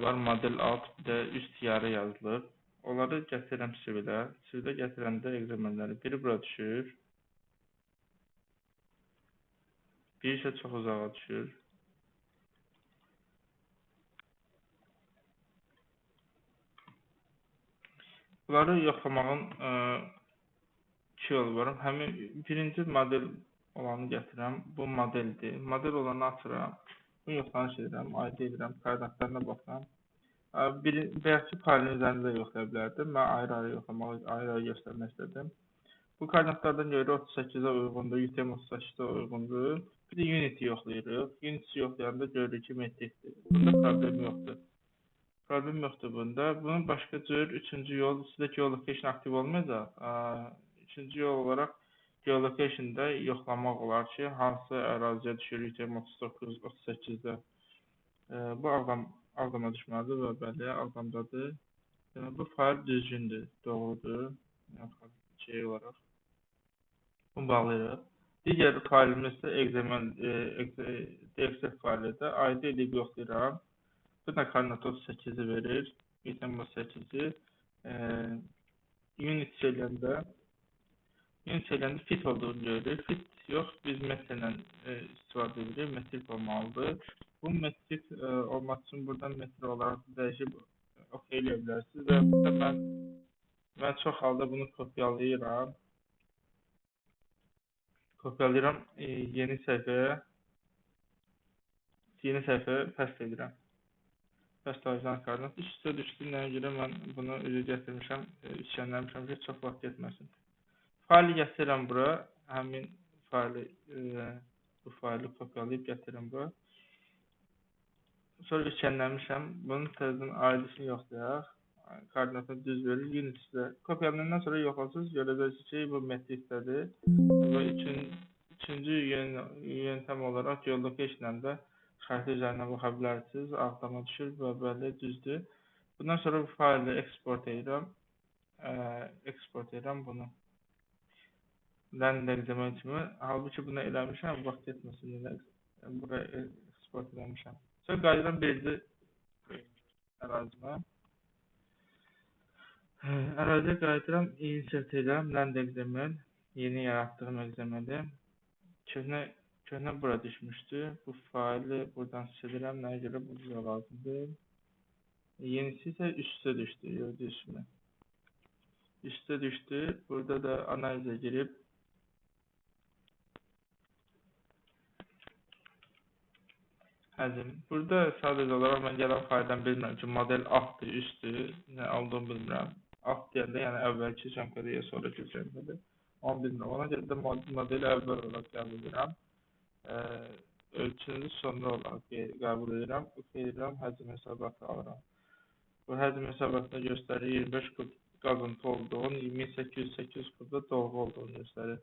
var, model alt, bir də üst yarı yazılıb. Onları gətirirəm CV-də. CV-də gətirəndə egzaminləri biri bura düşür. Biri isə çox uzağa düşür. Bunları yoxlamağın iki yolu var. Həmin birinci model olanı gətirəm. Bu modeldir. Model olanı açıram. Bunu yoxlanış edirəm, ID edirəm, koordinatlarına baxıram. Bəyəki faylın üzərində yoxlaya bilərdim. Mən ayrı-ayrı yoxlamaq, ayrı-ayrı göstərmək istədim. Bu koordinatlardan görə 38-ə uyğundur, UTM-38-ə uyğundur. Bir də Unity yoxlayırıq. Unity yoxlayanda görürük ki, metrikdir. Bunda problem yoxdur. Problem yoxdur bunda. Bunun başqa cür, üçüncü yol, sizdə geolocation aktiv olmayacaq. Üçüncü yol olaraq geolocation-da yoxlamaq olar ki, hansı əraziyə düşür UTM-39, 38-də. Bu Ağdama düşməlidir və bəli, Ağdamdadır. Yəni, bu fayl düzgündür, doğrudur. Şey olaraq. Bunu bağlayırıq. Digər faylımız isə DXF faylıdır. ID edib yoxlayıram. Bu da koordinat 38-i verir. UTM-38-i. Unity eləndə fit olduğunu görürük. Fit yox, biz metrlə istifadə edirik. Metrik olmalıdır. Bu metrik olmaq üçün buradan metr olaraq dəyişib OK eləyə bilərsiniz. Və burada mən çox halda bunu kopyalayıram. Yeni səhifəyə pəst edirəm. Pəst ajan koordinat üstə düşdü. Nəyə görə mən bunu üzə gətirmişəm, işləndirmişəm ki, çox vaxt getməsin. Faylı gətirirəm bura. Həmin faylı, bu faylı kopyalayıb gətirirəm bura. Sonra işləndirmişəm. Bunun təzədən ID-sini yoxlayaq. Koordinatını düz verir. Unity-də kopyalayandan sonra yoxlasınız. Görəcəksiniz ki, bu metrikdədir. Və üçüncü yöntəm olaraq geolocation-da xəritə üzərinə baxa bilərsiniz. Ağdama düşür və bəli, düzdür. Bundan sonra bu faylı eksport edirəm. Bunu. Ləndə examen kimi. Halbuki bunu eləmişəm. Vaxt etməsin. Buraya eksport eləmişəm. Sonra qayıdıram birinci ərazimə. Əraziyə qayıdıram. Insert edirəm. Ləndə examen. Yeni yaratdığım examendir. Köhnə bura düşmüşdü. Bu faylı buradan silirəm. Nəyə görə bu bizə lazımdır. Yenisi isə üstə düşdü. Gördünüz mü? Üstə düşdü. Burada da analizə girib həcm. Burada sadəcə olaraq mən gələn fayldan bilmirəm ki, model altdır, üstdür. Nə olduğunu bilmirəm. Alt deyəndə, yəni əvvəlki çəmkədə ya sonraki çəmkədə. Onu bilmirəm. Ona görə də modeli əvvəl olaraq qəbul edirəm. Ölçünü sonra olaraq qəbul edirəm. Edirəm, həcm hesabatı alıram. Bu həcm hesabatında göstərir 25 kub qazıntı olduğunu, 2808 kubda dolğu olduğunu göstərir.